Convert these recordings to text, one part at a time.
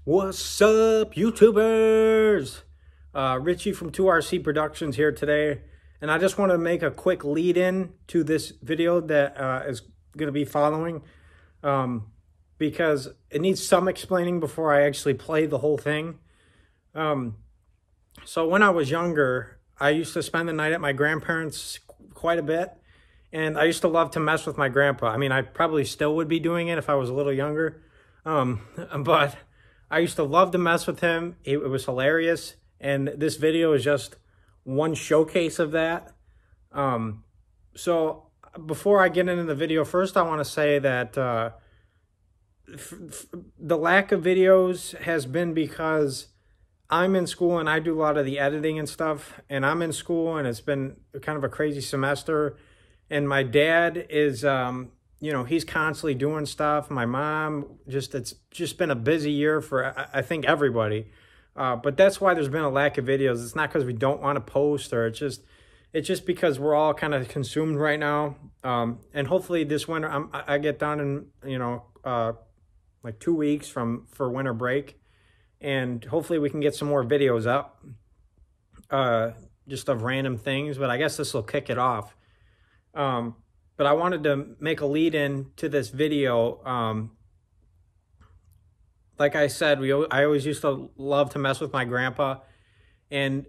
What's up, YouTubers? Richie from 2RC Productions here today, and I just want to make a quick lead-in to this video that is going to be following, because it needs some explaining before I actually play the whole thing. So when I was younger, I used to spend the night at my grandparents' quite a bit, and I used to love to mess with my grandpa. I mean, I probably still would be doing it if I was a little younger, but I used to love to mess with him. It was hilarious. And this video is just one showcase of that. So before I get into the video, first I want to say that the lack of videos has been because I'm in school and I do a lot of the editing and stuff. And I'm in school and it's been kind of a crazy semester. And my dad is... he's constantly doing stuff. My mom, it's just been a busy year for, I think, everybody. But that's why there's been a lack of videos. It's not because we don't want to post, or it's just because we're all kind of consumed right now. And hopefully this winter, I get done in, like 2 weeks for winter break. And hopefully we can get some more videos up, just of random things. But I guess this will kick it off. But I wanted to make a lead-in to this video. Like I said, I always used to love to mess with my grandpa. And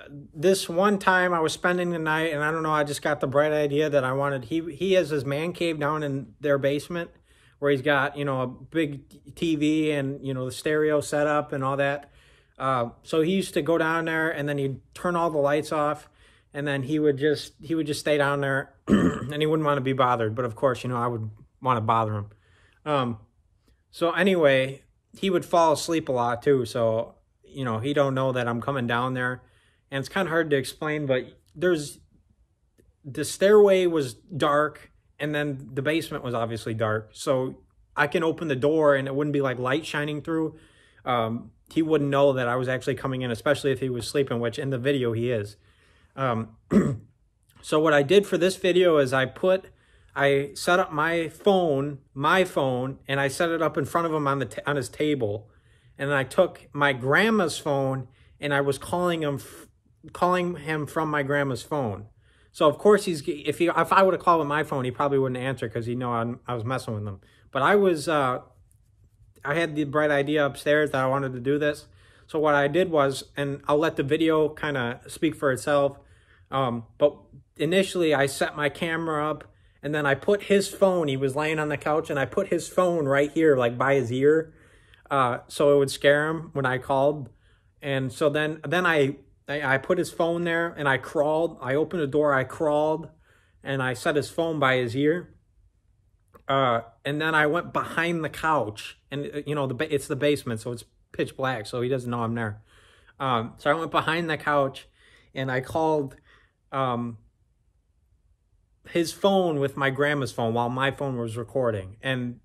this one time I was spending the night, and I don't know, I just got the bright idea that I wanted... He has his man cave down in their basement where he's got, a big TV and, the stereo setup and all that. So he used to go down there, and then he'd turn all the lights off. And then he would just stay down there and he wouldn't want to be bothered. But of course, I would want to bother him. So anyway, he would fall asleep a lot too. So, he don't know that I'm coming down there. And it's kind of hard to explain, but the stairway was dark and then the basement was obviously dark. So I can open the door and it wouldn't be like light shining through. He wouldn't know that I was actually coming in, especially if he was sleeping, which in the video he is. So what I did for this video is I set up my phone, and I set it up in front of him on his table. And then I took my grandma's phone and I was calling him from my grandma's phone. So of course if I would have called with my phone, he probably wouldn't answer because he know I was messing with him. But I had the bright idea upstairs that I wanted to do this. So what I did was, and I'll let the video kind of speak for itself, but initially I set my camera up, and then I put his phone, he was laying on the couch, and I put his phone right here, like by his ear, so it would scare him when I called. And so then I put his phone there, and I opened the door, I crawled, and I set his phone by his ear. And then I went behind the couch, and it's the basement, so it's pitch black, so he doesn't know I'm there. So I went behind the couch and I called his phone with my grandma's phone while my phone was recording. And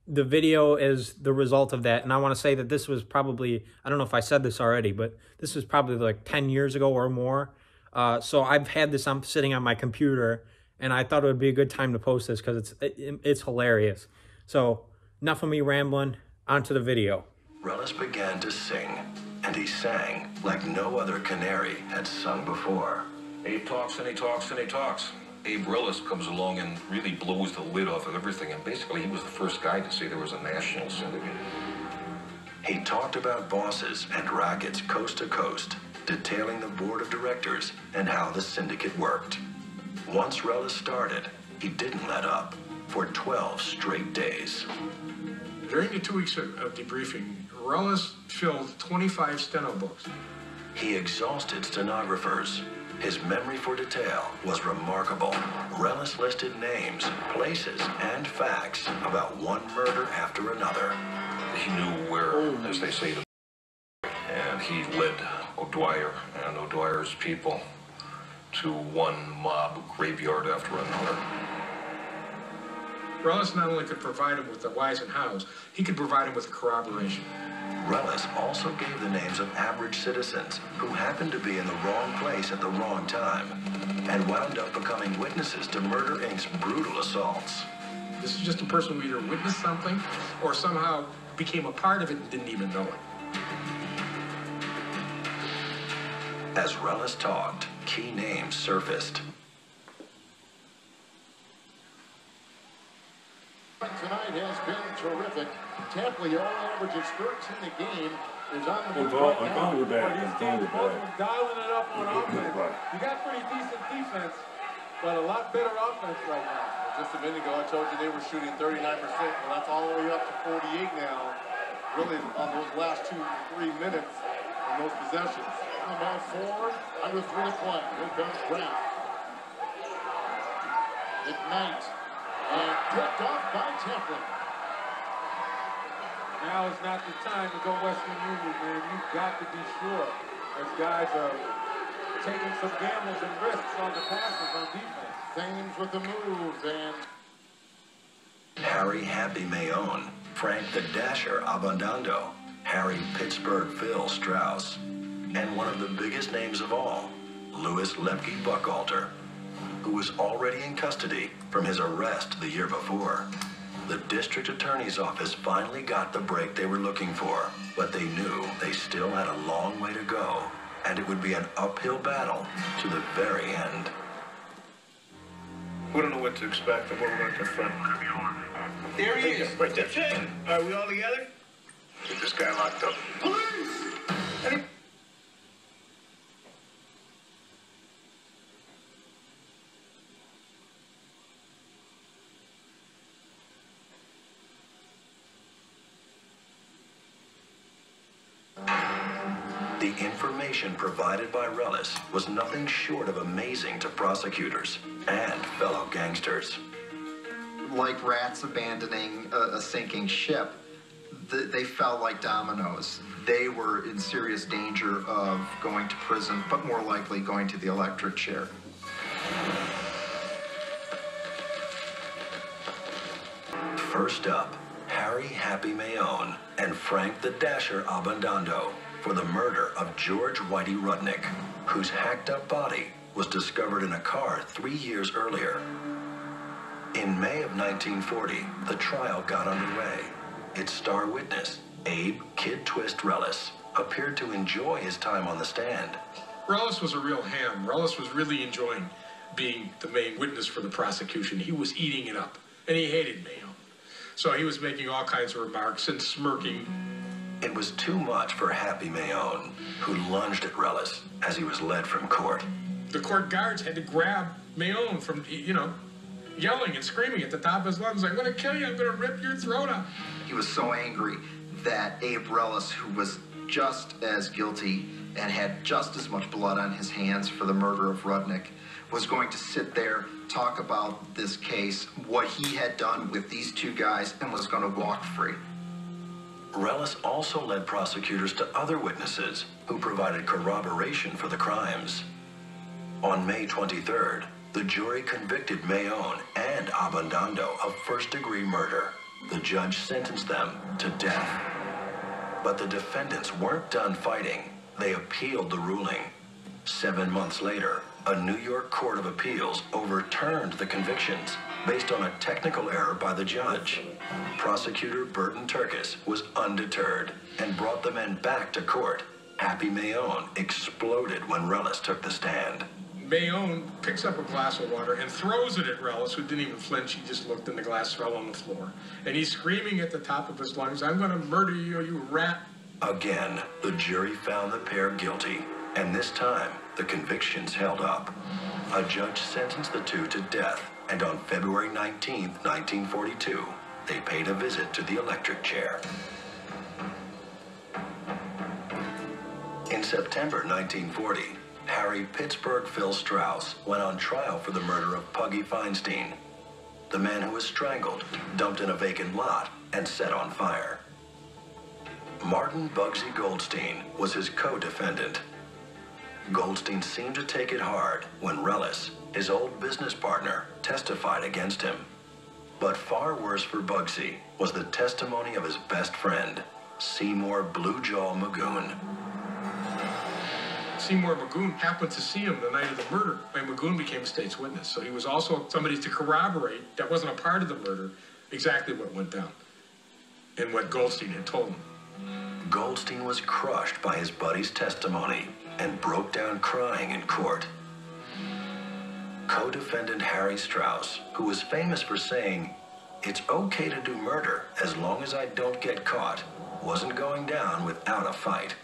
the video is the result of that. And I want to say that this was probably, I don't know if I said this already, but this was probably like 10 years ago or more. So I've had this, I'm sitting on my computer, and I thought it would be a good time to post this because it's hilarious. So enough of me rambling, onto the video. Rellis began to sing, and he sang like no other canary had sung before. Abe talks and he talks and he talks. Abe Rellis comes along and really blows the lid off of everything, and basically he was the first guy to say there was a national syndicate. He talked about bosses and rackets coast to coast, detailing the board of directors and how the syndicate worked. Once Rellis started, he didn't let up for 12 straight days. During the 2 weeks of debriefing, Rellis filled 25 steno books. He exhausted stenographers. His memory for detail was remarkable. Rellis listed names, places, and facts about one murder after another. He knew where, as they say, and he led O'Dwyer and O'Dwyer's people to one mob graveyard after another. Rellis not only could provide him with the whys and hows, he could provide him with corroboration. Rellis also gave the names of average citizens who happened to be in the wrong place at the wrong time and wound up becoming witnesses to Murder Inc.'s brutal assaults. This is just a person who either witnessed something or somehow became a part of it and didn't even know it. As Rellis talked, key names surfaced. Tonight has been terrific. Templio averages 13 a game. Is on the dialing it up on offense. You got pretty decent defense, but a lot better offense right now. Just a minute ago, I told you they were shooting 39%. Well, that's all the way up to 48 now. Really, on those last 2-3 minutes on those possessions. About 4, under 3 to play. Here comes Grant. Ignite. And picked off by Templin. Now is not the time to go Western Union, man. You've got to be sure as guys are taking some gambles and risks on the passes on defense. Thames with the moves and Harry Happy Mayone, Frank the Dasher Abundando, Harry Pittsburgh Phil Strauss, and one of the biggest names of all, Louis Lepke Buchalter, who was already in custody from his arrest the year before. The district attorney's office finally got the break they were looking for, but they knew they still had a long way to go, and it would be an uphill battle to the very end. We don't know what to expect and what we're going to confront. There he is. Right there. Are we all together? Get this guy locked up. Police! The information provided by Rellis was nothing short of amazing to prosecutors and fellow gangsters. Like rats abandoning a sinking ship, they fell like dominoes. They were in serious danger of going to prison, but more likely going to the electric chair. First up, Harry Happy Mayone and Frank the Dasher Abundando for the murder of George Whitey Rudnick, whose hacked-up body was discovered in a car 3 years earlier. In May of 1940, the trial got underway. Its star witness, Abe Kid Twist Rellis, appeared to enjoy his time on the stand. Rellis was a real ham. Rellis was really enjoying being the main witness for the prosecution. He was eating it up, and he hated Mayo. So he was making all kinds of remarks and smirking. It was too much for Happy Mayone, who lunged at Rellis as he was led from court. The court guards had to grab Mayone from, yelling and screaming at the top of his lungs, I'm going to kill you, I'm going to rip your throat out. He was so angry that Abe Rellis, who was just as guilty and had just as much blood on his hands for the murder of Rudnick, was going to sit there, talk about this case, what he had done with these two guys, and was going to walk free. Rellis also led prosecutors to other witnesses who provided corroboration for the crimes. On May 23rd, the jury convicted Mayone and Abundando of first-degree murder. The judge sentenced them to death. But the defendants weren't done fighting. They appealed the ruling. 7 months later, a New York Court of Appeals overturned the convictions based on a technical error by the judge. Prosecutor Burton Turkis was undeterred and brought the men back to court. Happy Mayone exploded when Rellis took the stand. Mayone picks up a glass of water and throws it at Rellis, who didn't even flinch. He just looked and the glass fell on the floor. And he's screaming at the top of his lungs, I'm going to murder you, you rat. Again, the jury found the pair guilty, and this time, the convictions held up. A judge sentenced the two to death, and on February 19, 1942, they paid a visit to the electric chair. In September 1940, Harry Pittsburgh Phil Strauss went on trial for the murder of Puggy Feinstein, the man who was strangled, dumped in a vacant lot, and set on fire. Martin Bugsy Goldstein was his co-defendant. Goldstein seemed to take it hard when Rellis, his old business partner, testified against him. But far worse for Bugsy was the testimony of his best friend, Seymour Bluejaw Magoon. Seymour Magoon happened to see him the night of the murder, and Magoon became a state's witness. So he was also somebody to corroborate, that wasn't a part of the murder, exactly what went down. and what Goldstein had told him. Goldstein was crushed by his buddy's testimony and broke down crying in court. Co-defendant Harry Strauss, who was famous for saying, "It's okay to do murder as long as I don't get caught," wasn't going down without a fight.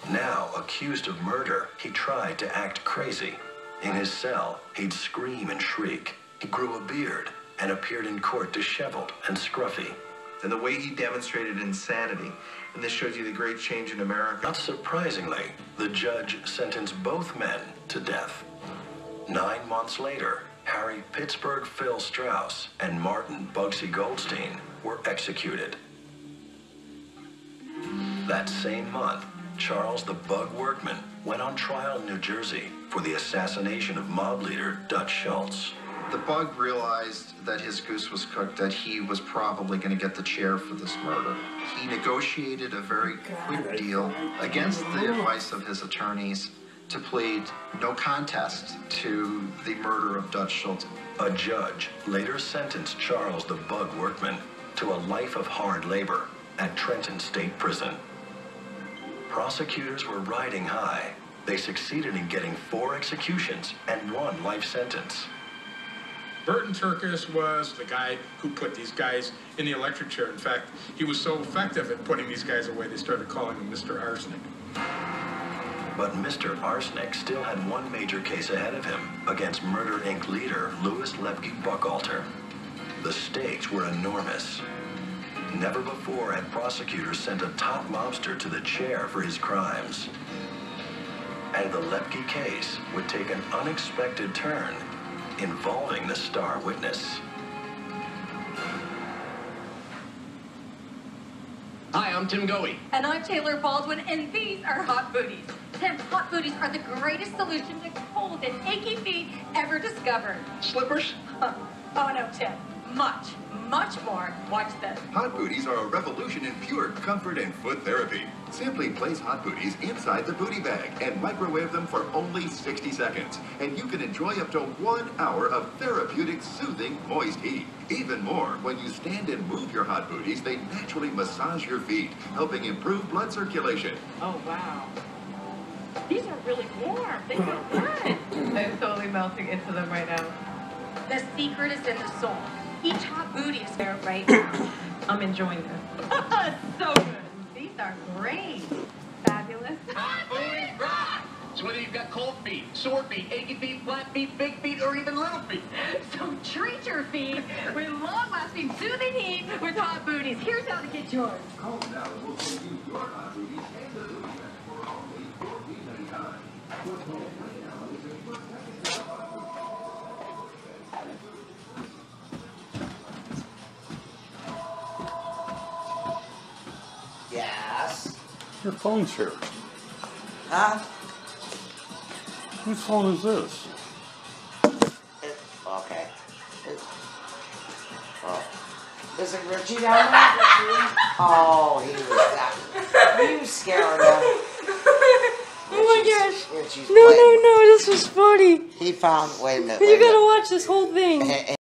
Now accused of murder, he tried to act crazy. In his cell, he'd scream and shriek. He grew a beard and appeared in court disheveled and scruffy. And the way he demonstrated insanity, and this shows you the great change in America. Not surprisingly, the judge sentenced both men to death. 9 months later, Harry Pittsburgh Phil Strauss and Martin Bugsy Goldstein were executed. That same month, Charles the Bug Workman went on trial in New Jersey for the assassination of mob leader Dutch Schultz. The Bug realized that his goose was cooked, that he was probably going to get the chair for this murder. He negotiated a very quick deal against the advice of his attorneys to plead no contest to the murder of Dutch Schultz. A judge later sentenced Charles the Bug Workman to a life of hard labor at Trenton State Prison. Prosecutors were riding high. They succeeded in getting 4 executions and 1 life sentence. Burton Turkis was the guy who put these guys in the electric chair. In fact, he was so effective at putting these guys away, they started calling him Mr. Arsenic. But Mr. Arsenic still had one major case ahead of him against Murder Inc. leader Louis Lepke Buchalter. The stakes were enormous. Never before had prosecutors sent a top mobster to the chair for his crimes. And the Lepke case would take an unexpected turn involving the star witness. Hi, I'm Tim Goey. And I'm Taylor Baldwin, and these are Hot Booties. Tim, Hot Booties are the greatest solution to cold and achy feet ever discovered. Slippers? Oh no, Tim. Much, much more. Watch this. Hot Booties are a revolution in pure comfort and foot therapy. Simply place Hot Booties inside the booty bag and microwave them for only 60 seconds. And you can enjoy up to 1 hour of therapeutic, soothing, moist heat. Even more, when you stand and move your Hot Booties, they naturally massage your feet, helping improve blood circulation. Oh, wow. These are really warm. They feel good. I'm totally melting into them right now. The secret is in the soul. Each Hot Booty is there right now. I'm enjoying this. So good. These are great. Fabulous. Hot Booties rock! So whether you've got cold feet, sore feet, achy feet, flat feet, big feet, or even little feet. So treat your feet with long-lasting soothing heat with Hot Booties. Here's how to get yours. Call now and we'll send you your Hot Booties and the booty bag for only $14.99. Yes. Your phone's here. Huh? Whose phone is this? Okay. Is it Richie down there? Oh, he was that. You scared him. Oh my gosh. Richie's No, this was funny. He found, wait a minute. You gotta watch this whole thing.